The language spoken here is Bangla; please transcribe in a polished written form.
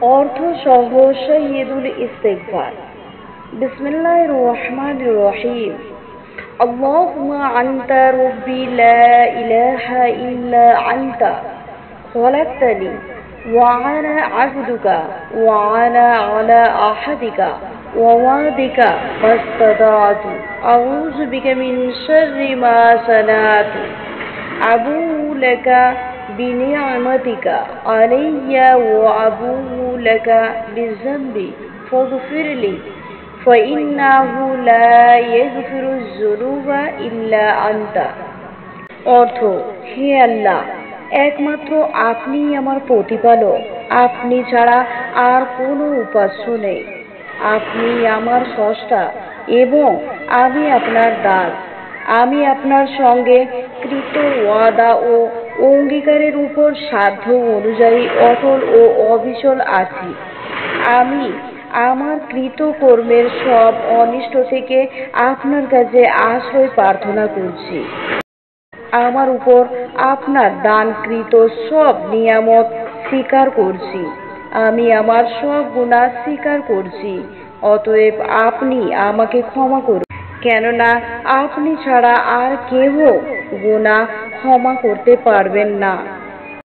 অর্থ সহ শহীদুল ইস্তেগফার। বিসমিল্লাহির রহমানির রহিম। আল্লাহুম্মা আনতা রাব্বি লা ইলাহা ইল্লা আনতা খলাকতানি ওয়া আনা আবদুকা ওয়া আনা আলা আহাদিকা ওয়া ওয়াদিকা মাস্তাতাতু আউযু বিকা মিন শাররি মা সানাতু আবুউ লাকা বিনি'মাতিকা আলাইয়া ওয়া আবুউ লাকা বিযামবি ফাগফিরলি ফাইন্নাহু লা ইয়াগফিরুয যুনুবা ইল্লা আনতা। অর্থ, হে আল্লাহ, একমাত্র আপনিই আমার প্রতিপালক, আপনি ছাড়া আর কোনো উপাস্য নেই। আপনি আমার স্রষ্টা এবং আমি আপনার দাস। আমি আপনার সঙ্গে কৃত ওয়াদা ও অঙ্গীকারের উপর সাধ্য অনুযায়ী অটল ও অবিচল আছি। আমি আমার কৃতকর্মের সব অনিষ্ট থেকে আপনার কাছে আশ্রয় প্রার্থনা করছি। আমার উপর আপনার দানকৃত সব নিয়ামত স্বীকার করছি। আমি আমার সব গুনাহ স্বীকার করছি। অতএব আপনি আমাকে ক্ষমা করুন, কেননা আপনি ছাড়া আর কেহ গুনাহ ক্ষমা করতে পারবেন না।